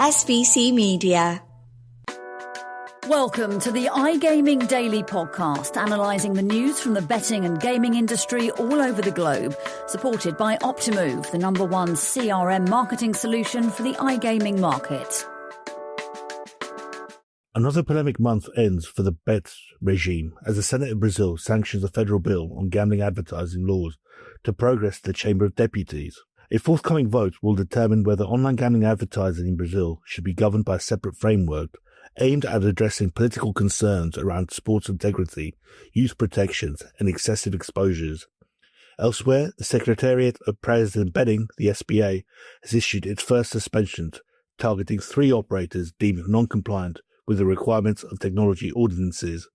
SBC Media. Welcome to the iGaming Daily Podcast, analysing the news from the betting and gaming industry all over the globe, supported by Optimove, the #1 CRM marketing solution for the iGaming market. Another polemic month ends for the bet regime as the Senate of Brazil sanctions a federal bill on gambling advertising laws to progress to the Chamber of Deputies. A forthcoming vote will determine whether online gambling advertising in Brazil should be governed by a separate framework aimed at addressing political concerns around sports integrity, youth protections, and excessive exposures. Elsewhere, the Secretariat of President Betting, the SBA, has issued its first suspensions, targeting 3 operators deemed non-compliant with the requirements of technology ordinances.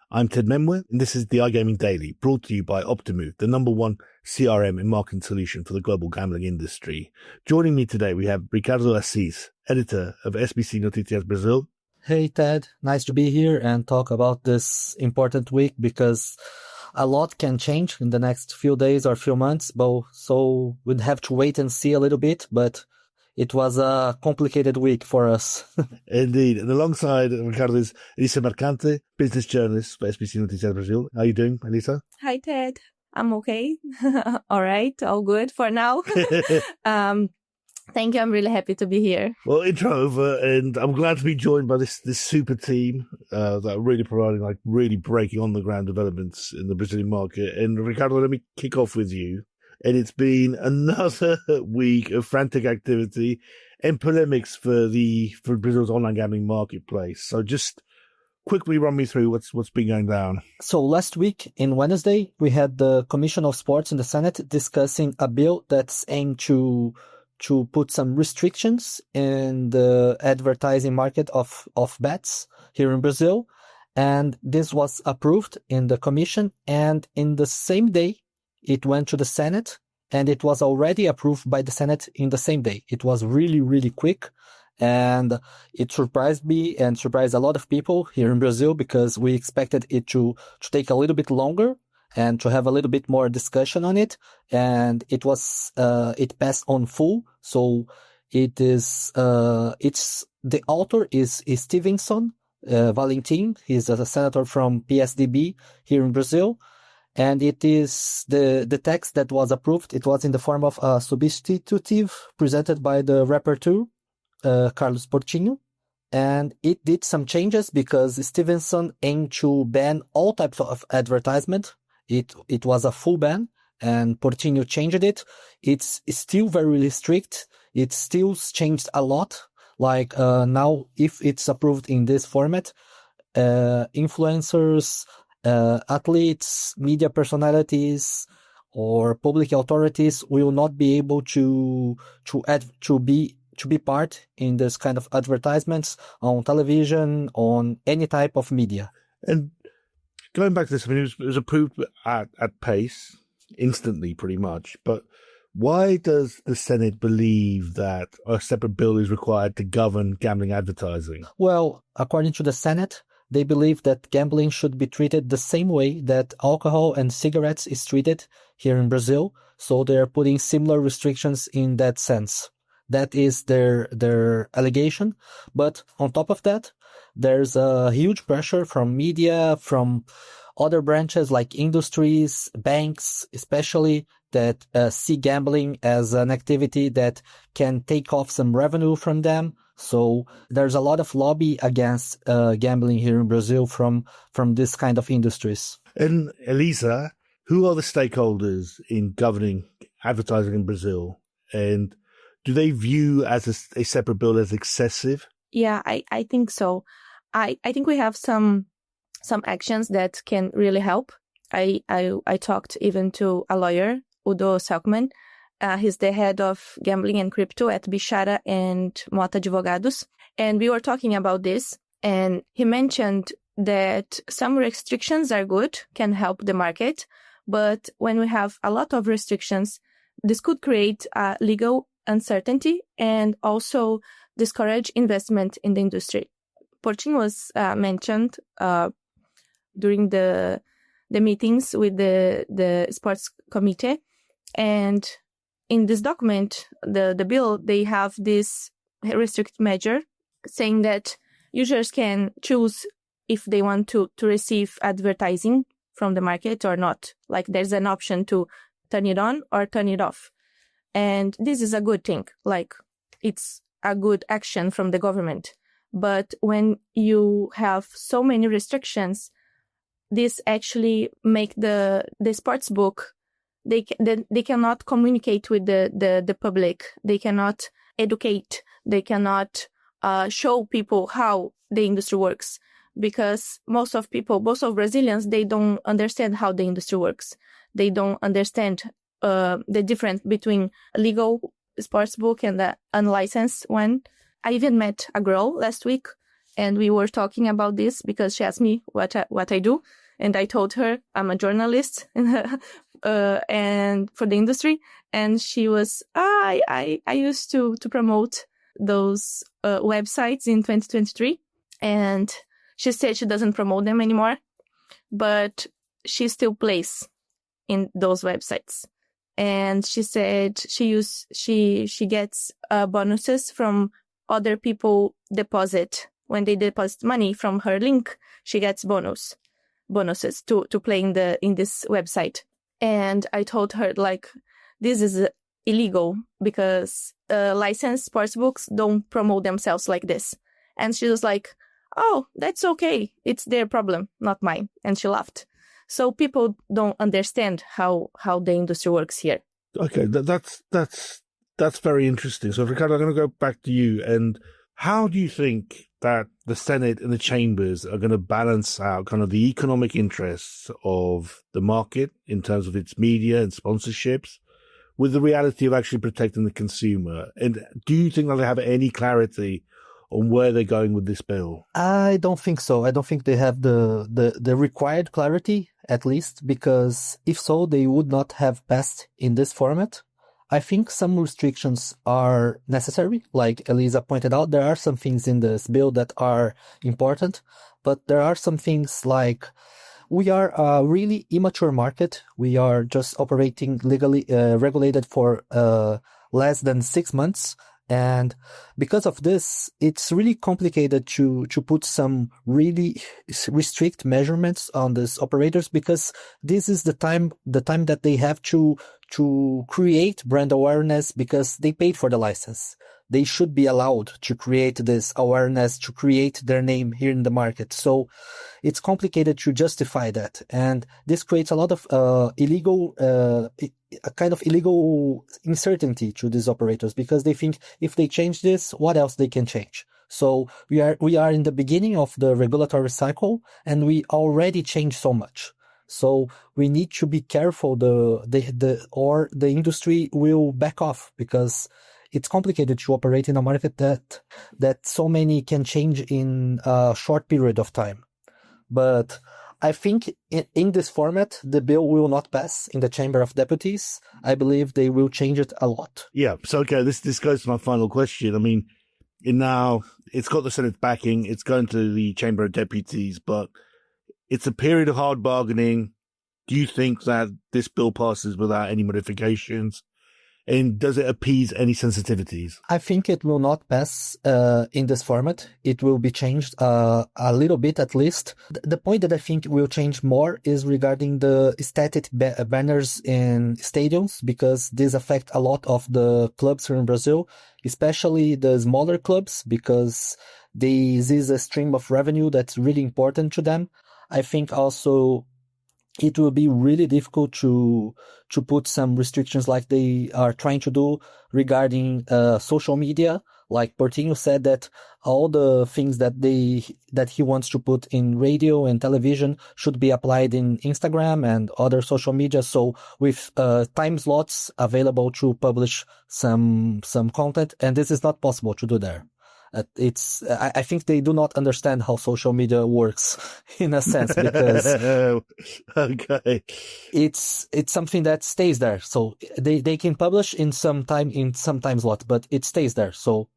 I'm Ted Menmuir, and this is the iGaming Daily, brought to you by Optimove, the #1 CRM and marketing solution for the global gambling industry. Joining me today, we have Ricardo Assis, editor of SBC Noticias Brazil. Hey Ted, nice to be here and talk about this important week because a lot can change in the next few days or few months, so we'd have to wait and see a little bit, but it was a complicated week for us. Indeed. And alongside Ricardo is Elisa Marcante, business journalist for SBC Noticias Brazil. How are you doing, Elisa? Hi, Ted. I'm okay. All right. All good for now. Thank you. I'm really happy to be here. Well, intro over, and I'm glad to be joined by this super team that are really providing really breaking on the ground developments in the Brazilian market. And Ricardo, let me kick off with you. And it's been another week of frantic activity and polemics for Brazil's online gambling marketplace. So just quickly run me through what's been going down. So last week, in Wednesday, we had the Commission of Sports in the Senate discussing a bill that's aimed to put some restrictions in the advertising market of bets here in Brazil. And this was approved in the commission. And in the same day, it went to the Senate, and it was already approved by the Senate in the same day. It was really, really quick. And it surprised me and surprised a lot of people here in Brazil because we expected it to take a little bit longer and to have a little bit more discussion on it. And it passed on full. So it is, the author is Stevenson, Valentim. He's a senator from PSDB here in Brazil. And it is the text that was approved. It was in the form of a substitutive presented by the rapporteur, Carlos Portinho. And it did some changes because Stevenson aimed to ban all types of advertisement. It was a full ban, and Portinho changed it. It's still very strict. It still changed a lot. Now, if it's approved in this format, influencers, athletes, media personalities, or public authorities will not be able to be part in this kind of advertisements on television, on any type of media. And going back to this, I mean, it was approved at pace, instantly pretty much. But why does the Senate believe that a separate bill is required to govern gambling advertising? Well, according to the Senate, they believe that gambling should be treated the same way that alcohol and cigarettes is treated here in Brazil. So they're putting similar restrictions in that sense. That is their allegation. But on top of that, there's a huge pressure from media, from other branches like industries, banks, especially, that see gambling as an activity that can take off some revenue from them. So there's a lot of lobby against gambling here in Brazil from this kind of industries. And Elisa, who are the stakeholders in governing advertising in Brazil? And do they view as a separate bill as excessive? Yeah, I think so. I think we have some actions that can really help. I talked even to a lawyer, Udo Selkman. He's the head of gambling and crypto at Bichara and Mota Advogados. And we were talking about this, and he mentioned that some restrictions are good, can help the market. But when we have a lot of restrictions, this could create legal uncertainty and also discourage investment in the industry. Portinho was mentioned during the meetings with the sports committee. And in this document, the bill, they have this restrict measure saying that users can choose if they want to receive advertising from the market or not. Like there's an option to turn it on or turn it off. And this is a good thing. Like it's a good action from the government. But when you have so many restrictions, this actually make the sports book, they cannot communicate with the public. They cannot educate. They cannot show people how the industry works, because most of Brazilians, they don't understand how the industry works. They don't understand the difference between a legal sports book and the unlicensed one. I even met a girl last week, and we were talking about this because she asked me what I do, and I told her I'm a journalist and for the industry. And she was, I used to promote those websites in 2023, and she said she doesn't promote them anymore, but she still plays in those websites. And she said she gets bonuses from other people deposit. When they deposit money from her link, she gets bonuses to play in this website. And I told her, like, this is illegal because licensed sports books don't promote themselves like this. And she was like, oh, that's okay. It's their problem, not mine. And she laughed. So people don't understand how the industry works here. Okay, that's very interesting. So, Ricardo, I'm going to go back to you. And how do you think that the Senate and the chambers are going to balance out kind of the economic interests of the market in terms of its media and sponsorships with the reality of actually protecting the consumer? And do you think that they have any clarity on where they're going with this bill? I don't think so. I don't think they have the required clarity, at least, because if so, they would not have passed in this format. I think some restrictions are necessary. Like Elisa pointed out, there are some things in this bill that are important, but there are some things like we are a really immature market. We are just operating legally regulated for less than 6 months. And because of this, it's really complicated to put some really restrict measurements on these operators, because this is the time that they have to create brand awareness, because they paid for the license. They should be allowed to create this awareness, to create their name here in the market. So it's complicated to justify that. And this creates a lot of a kind of illegal uncertainty to these operators, because they think if they change this, what else they can change? So we are in the beginning of the regulatory cycle, and we already changed so much. So we need to be careful or the industry will back off, because it's complicated to operate in a market that so many can change in a short period of time. But I think in this format, the bill will not pass in the Chamber of Deputies. I believe they will change it a lot. Yeah. So, okay, this goes to my final question. I mean, it's got the Senate backing. It's going to the Chamber of Deputies, but it's a period of hard bargaining. Do you think that this bill passes without any modifications? And does it appease any sensitivities? I think it will not pass in this format. It will be changed a little bit at least. The point that I think will change more is regarding the static banners in stadiums, because these affect a lot of the clubs here in Brazil, especially the smaller clubs, because this is a stream of revenue that's really important to them. I think also it will be really difficult to put some restrictions like they are trying to do regarding social media. Like Portinho said that all the things that he wants to put in radio and television should be applied in Instagram and other social media. So with time slots available to publish some content, and this is not possible to do there. I think they do not understand how social media works in a sense, because okay, it's something that stays there. So they can publish in some time slot, but it stays there. So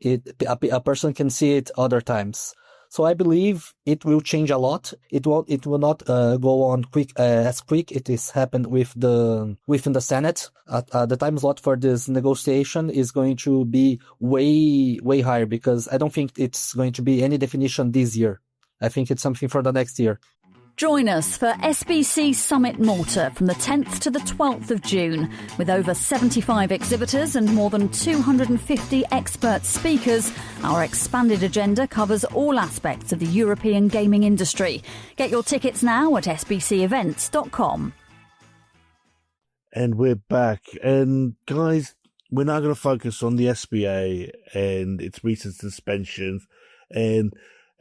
a person can see it other times. So I believe it will change a lot. It will not go on as quick. It is happened within the Senate. The time slot for this negotiation is going to be way higher, because I don't think it's going to be any definition this year. I think it's something for the next year. Join us for SBC Summit Malta from the 10th to the 12th of June. With over 75 exhibitors and more than 250 expert speakers, our expanded agenda covers all aspects of the European gaming industry. Get your tickets now at sbcevents.com. And we're back. And guys, we're now going to focus on the SBA and its recent suspensions. And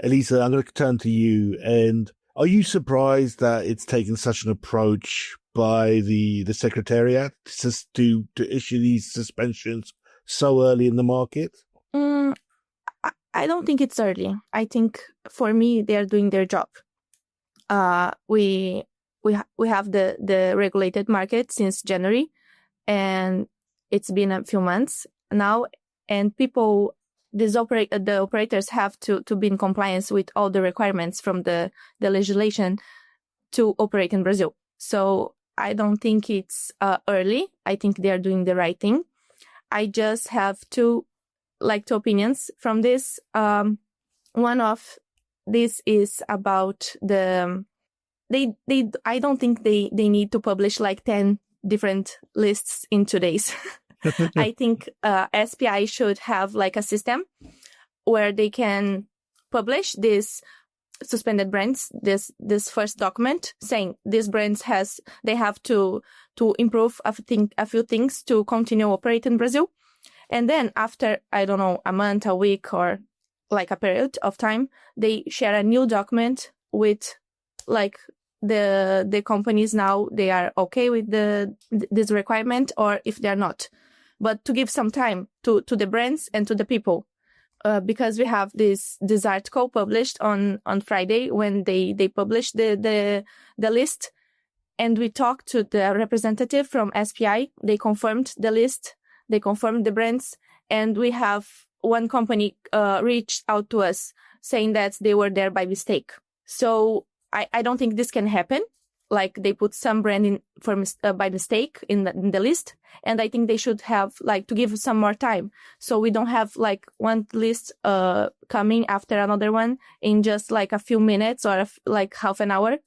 Elisa, I'm going to turn to you. And are you surprised that it's taken such an approach by the Secretariat to issue these suspensions so early in the market? I don't think it's early. I think for me, they're doing their job. We have the regulated market since January, and it's been a few months now, and the operators have to be in compliance with all the requirements from the legislation to operate in Brazil. So I don't think it's early. I think they are doing the right thing. I just have two opinions from this. One of this is about I don't think they need to publish 10 different lists in 2 days. I think SPI should have a system where they can publish these suspended brands, this first document saying these brands they have to improve a few things to continue operating in Brazil. And then after, I don't know, a month, a week, or a period of time, they share a new document with the companies now they are okay with this requirement, or if they're not. But to give some time to the brands and to the people, because we have this article published on Friday when they published the list, and we talked to the representative from SPI. They confirmed the list, they confirmed the brands, and we have one company reached out to us saying that they were there by mistake. So I don't think this can happen. They put some brand in by mistake in the list, and I think they should have to give some more time, so we don't have one list coming after another one in just a few minutes or half an hour.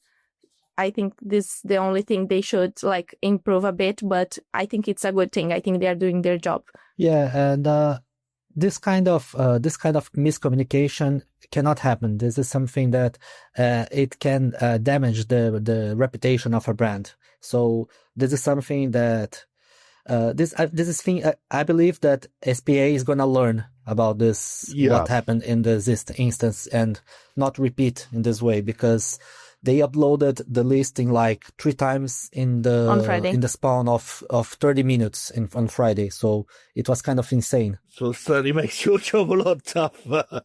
I think this is the only thing they should improve a bit, but I think it's a good thing. I think they are doing their job. Yeah, and this kind of miscommunication cannot happen. This is something that it can damage the reputation of a brand. So this is something that I believe that SPA is gonna learn about this, what happened in this instance, and not repeat in this way, because they uploaded the listing 3 times on Friday, in the span of 30 minutes on Friday. So it was kind of insane. So it certainly makes your job a lot tougher.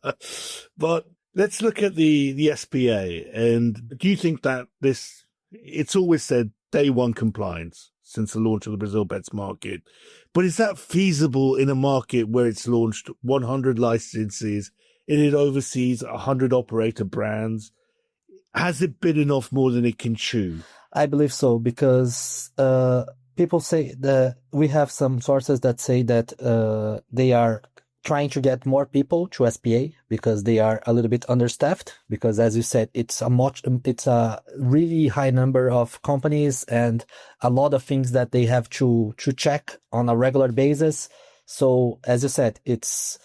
But let's look at the SPA. And do you think that it's always said day one compliance since the launch of the Brazil Bets market, but is that feasible in a market where it's launched 100 licenses, it oversees 100 operator brands? Has it bitten off more than it can chew? I believe so, because people say that we have some sources that say that they are trying to get more people to SPA because they are a little bit understaffed. Because, as you said, it's a really high number of companies and a lot of things that they have to check on a regular basis. So, as you said, it's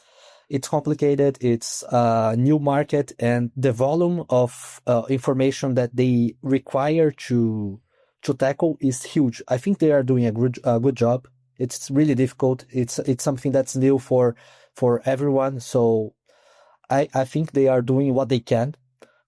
complicated, it's a new market, and the volume of information that they require to tackle is huge. I think they are doing a good job. It's really difficult. It's something that's new for everyone. So I think they are doing what they can.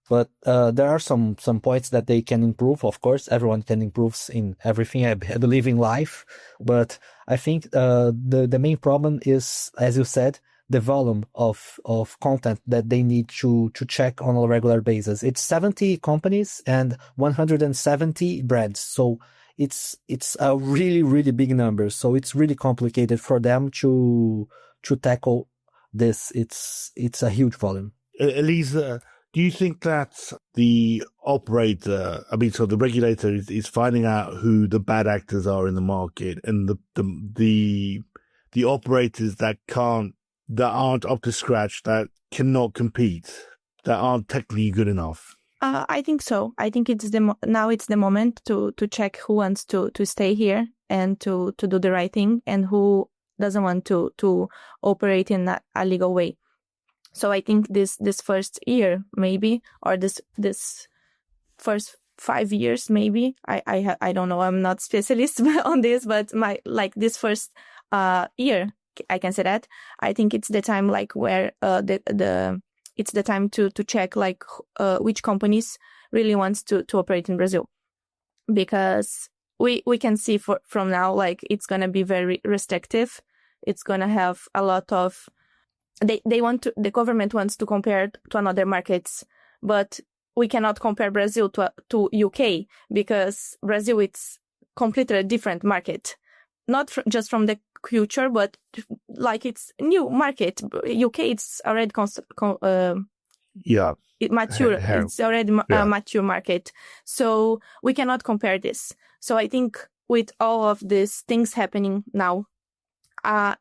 But there are some points that they can improve. Of course, everyone can improve in everything. I believe in life. But I think the main problem is, as you said, the volume of content that they need to check on a regular basis. It's 70 companies and 170 brands. So it's a really, really big number. So it's really complicated for them to tackle this. It's a huge volume. Elisa, Do you think that the operator, the regulator is finding out who the bad actors are in the market, and the operators that aren't up to scratch, that cannot compete, that aren't technically good enough? I think so. I think now it's the moment to check who wants to stay here and to do the right thing, and who doesn't want to operate in a legal way. So I think this first year, maybe, or this first 5 years, maybe. I don't know. I'm not specialist on this, but this first year, I can say that. I think it's the time where it's the time to check which companies really wants to operate in Brazil, because we can see from now it's gonna be very restrictive. It's gonna have a lot of the government wants to compare to another markets, but we cannot compare Brazil to UK, because Brazil it's completely a different market, not just from the culture, but it's new market. UK it's already mature. It's already a mature market, so we cannot compare this. So I think with all of these things happening now,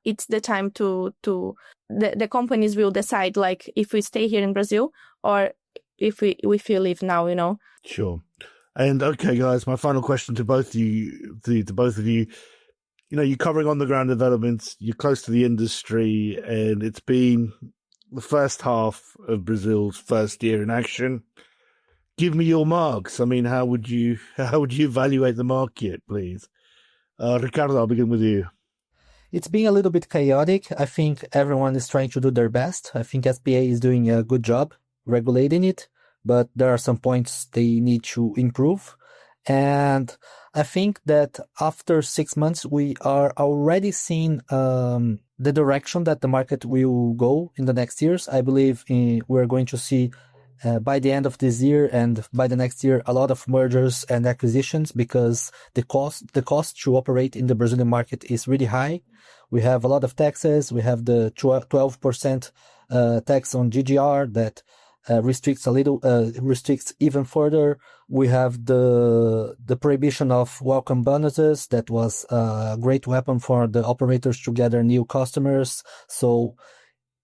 it's the time to the companies will decide if we stay here in Brazil or if we leave now, Sure. And okay, guys, my final question to both of you, you're covering on the ground developments, you're close to the industry, and it's been the first half of Brazil's first year in action. Give me your marks. How would you evaluate the market, please? Ricardo, I'll begin with you. It's been a little bit chaotic. I think everyone is trying to do their best. I think SPA is doing a good job regulating it, but there are some points they need to improve. And I think that after 6 months, we are already seeing the direction that the market will go in the next years. I believe we're going to see by the end of this year and by the next year a lot of mergers and acquisitions, because the cost to operate in the Brazilian market is really high. We have a lot of taxes. We have the 12% tax on GGR that restricts even further. We have the prohibition of welcome bonuses that was a great weapon for the operators to gather new customers. So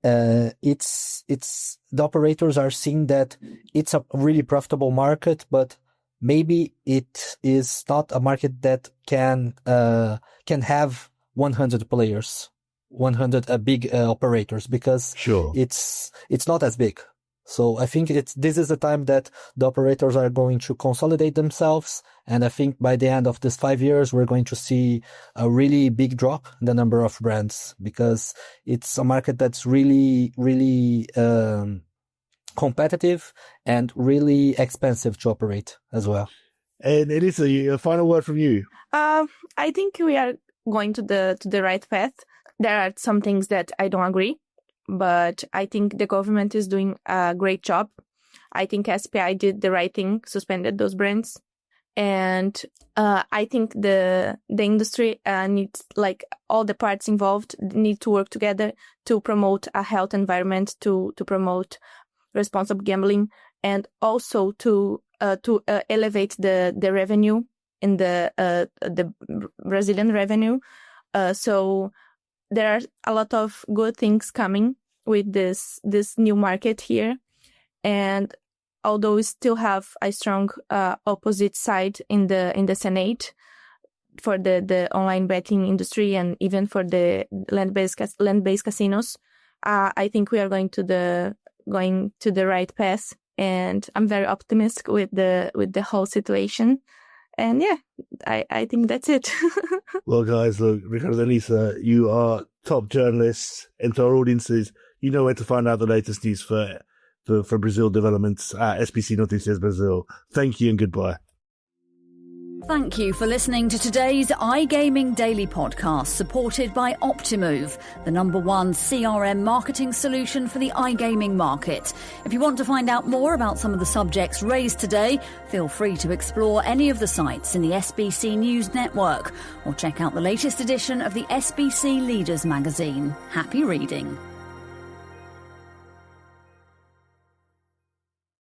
it's the operators are seeing that it's a really profitable market, but maybe it is not a market that can have 100 players, 100 big operators, because sure, it's not as big. So I think this is the time that the operators are going to consolidate themselves. And I think by the end of this 5 years, we're going to see a really big drop in the number of brands, because it's a market that's really, really competitive and really expensive to operate as well. And Elisa, a final word from you. I think we are going to the right path. There are some things that I don't agree, but I think the government is doing a great job. I think SPI did the right thing, suspended those brands. And I think the industry needs, all the parts involved need to work together to promote a health environment, to promote responsible gambling, and also to elevate the revenue in the Brazilian revenue. So there are a lot of good things coming with this new market here. And although we still have a strong opposite side in the Senate for the online betting industry and even for the land-based casinos, I think we are going to the right path, and I'm very optimistic with the whole situation. And yeah, I think that's it. Well, guys, look, Ricardo and Elisa, you are top journalists, and to our audiences, you know where to find out the latest news for Brazil developments at SBC Noticias Brazil. Thank you and goodbye. Thank you for listening to today's iGaming Daily Podcast, supported by Optimove, the #1 CRM marketing solution for the iGaming market. If you want to find out more about some of the subjects raised today, feel free to explore any of the sites in the SBC News Network or check out the latest edition of the SBC Leaders magazine. Happy reading.